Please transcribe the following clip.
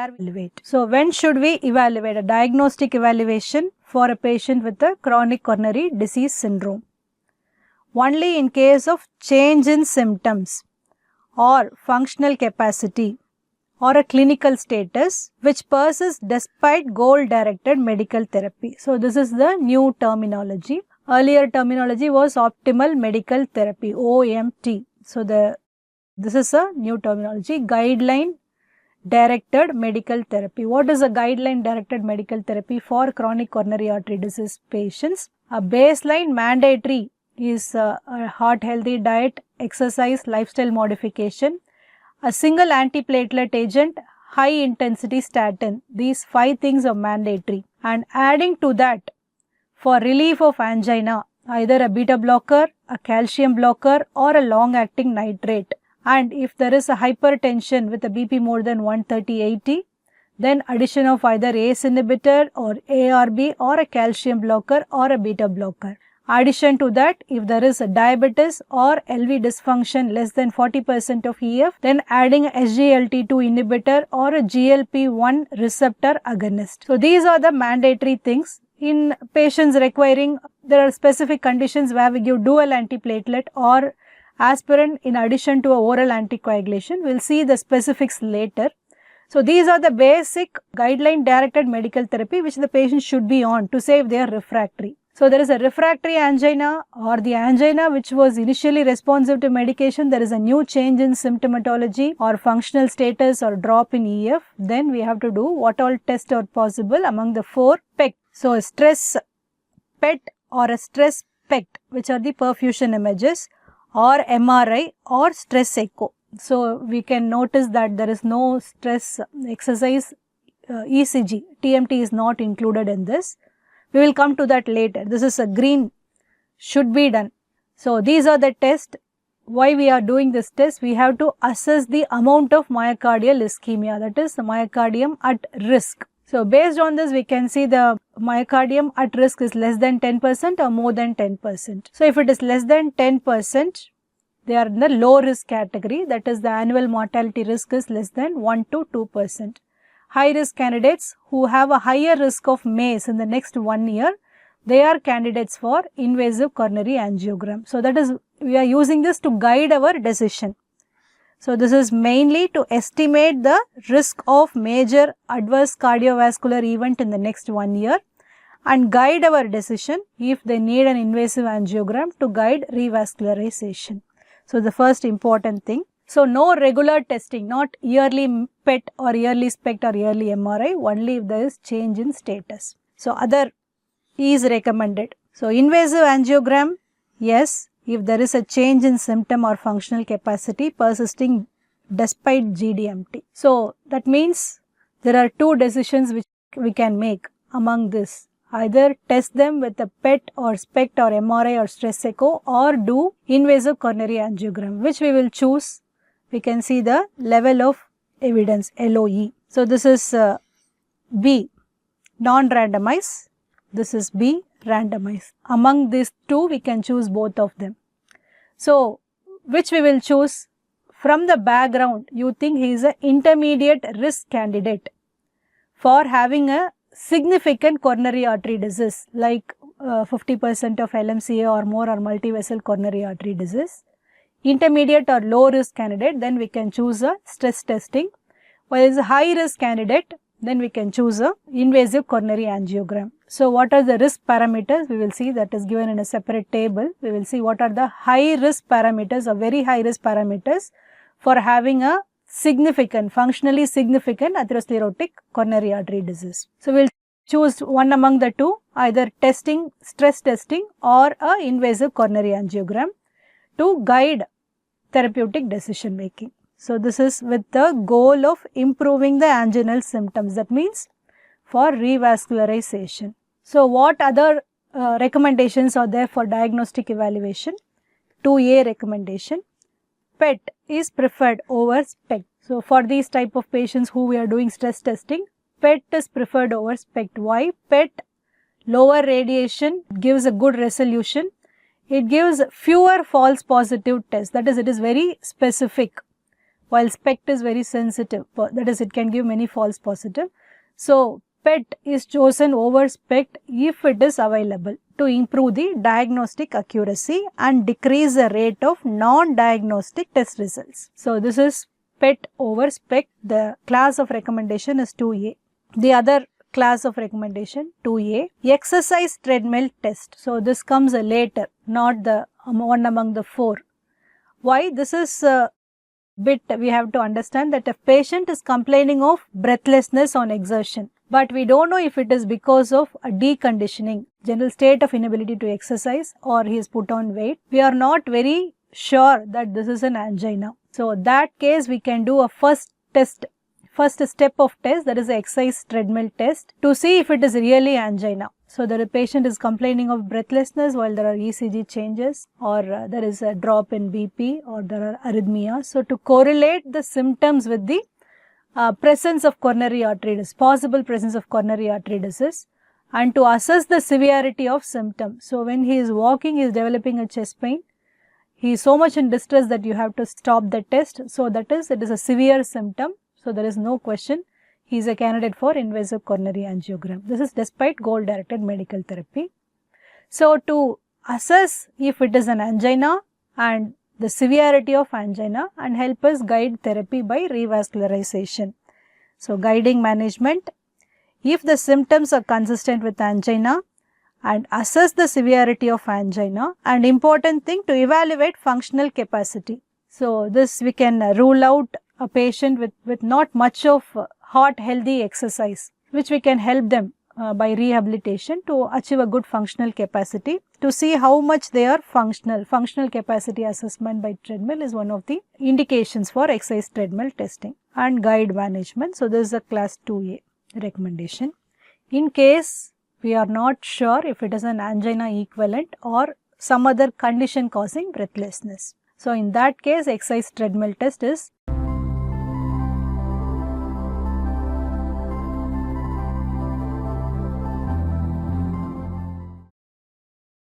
where we evaluate. So when should we evaluate? A diagnostic evaluation for a patient with a chronic coronary disease syndrome. Only in case of change in symptoms or functional capacity or a clinical status which persists despite goal-directed medical therapy. So this is the new terminology. Earlier terminology was optimal medical therapy, OMT. So this is a new terminology, guideline directed medical therapy. What is a guideline directed medical therapy for chronic coronary artery disease patients? A baseline mandatory is a heart healthy diet, exercise, lifestyle modification, a single antiplatelet agent, high intensity statin. These 5 things are mandatory. And adding to that, for relief of angina, either a beta blocker, a calcium blocker or a long acting nitrate. And if there is a hypertension with a BP more than 130/80, then addition of either ACE inhibitor or ARB or a calcium blocker or a beta blocker. Addition to that, if there is a diabetes or LV dysfunction less than 40% of EF, then adding a SGLT2 inhibitor or a GLP-1 receptor agonist. So these are the mandatory things. In patients requiring, there are specific conditions where we give dual antiplatelet or aspirin in addition to a oral anticoagulation. We will see the specifics later. So these are the basic guideline directed medical therapy which the patient should be on to say if they are refractory. So there is a refractory angina or the angina which was initially responsive to medication, there is a new change in symptomatology or functional status or drop in EF, then we have to do what all tests are possible among the 4 PET. So a stress PET or a stress PET, which are the perfusion images, or MRI or stress echo. So we can notice that there is no stress exercise ECG, TMT is not included in this. We will come to that later. This is a green, should be done. So these are the tests. Why we are doing this test? We have to assess the amount of myocardial ischemia, that is the myocardium at risk. So based on this, we can see the myocardium at risk is less than 10% or more than 10%. So if it is less than 10%, they are in the low risk category, that is the annual mortality risk is less than 1 to 2%. High risk candidates who have a higher risk of MACE in the next 1 year, they are candidates for invasive coronary angiogram. So that is, we are using this to guide our decision. So this is mainly to estimate the risk of major adverse cardiovascular event in the next 1 year and guide our decision if they need an invasive angiogram to guide revascularization. So the first important thing. So no regular testing, not yearly PET or yearly SPECT or yearly MRI, only if there is change in status. So other is recommended. So invasive angiogram, yes, if there is a change in symptom or functional capacity persisting despite GDMT. So that means there are 2 decisions which we can make among this. Either test them with a PET or SPECT or MRI or stress echo or do invasive coronary angiogram. Which we will choose? We can see the level of evidence, LOE. So this is B, non-randomized. This is B, randomized. Among these 2, we can choose both of them. So which we will choose? From the background, you think he is an intermediate risk candidate for having a significant coronary artery disease like 50% of LMCA or more or multivessel coronary artery disease. Intermediate or low risk candidate, then we can choose a stress testing. While it is a high risk candidate, then we can choose a invasive coronary angiogram. So what are the risk parameters? We will see, that is given in a separate table. We will see what are the high risk parameters or very high risk parameters for having a significant, functionally significant atherosclerotic coronary artery disease. So we will choose one among the 2, either testing, stress testing or a invasive coronary angiogram to guide therapeutic decision making. So this is with the goal of improving the anginal symptoms, that means for revascularization. So what other recommendations are there for diagnostic evaluation? 2A recommendation, PET is preferred over SPECT. So for these type of patients who we are doing stress testing, PET is preferred over SPECT. Why? PET, lower radiation, gives a good resolution. It gives fewer false positive tests, that is, it is very specific. while SPECT is very sensitive, that is, it can give many false positive. So, PET is chosen over SPECT if it is available to improve the diagnostic accuracy and decrease the rate of non-diagnostic test results. So, this is PET over SPECT. The class of recommendation is 2A. The other class of recommendation 2A, exercise treadmill test. So, this comes later, not the one among the 4. Why? This is bit we have to understand that a patient is complaining of breathlessness on exertion, but we don't know if it is because of a deconditioning, general state of inability to exercise, or he is put on weight. We are not very sure that this is an angina. So, that case we can do a first step of test, that is the exercise treadmill test, to see if it is really angina. So, the patient is complaining of breathlessness while there are ECG changes, or there is a drop in BP, or there are arrhythmias. So, to correlate the symptoms with the presence of coronary artery disease, possible presence of coronary artery disease, and to assess the severity of symptom. So, when he is walking, he is developing a chest pain. He is so much in distress that you have to stop the test. So, that is, it is a severe symptom. So, there is no question he is a candidate for invasive coronary angiogram. This is despite goal-directed medical therapy. So, to assess if it is an angina and the severity of angina, and help us guide therapy by revascularization. So, guiding management, if the symptoms are consistent with angina, and assess the severity of angina, and important thing, to evaluate functional capacity. So, this we can rule out a patient with not much of heart healthy exercise, which we can help them by rehabilitation to achieve a good functional capacity, to see how much they are functional. Functional capacity assessment by treadmill is one of the indications for exercise treadmill testing. And guide management. So, this is a class 2A recommendation. In case we are not sure if it is an angina equivalent or some other condition causing breathlessness. So, in that case, exercise treadmill test is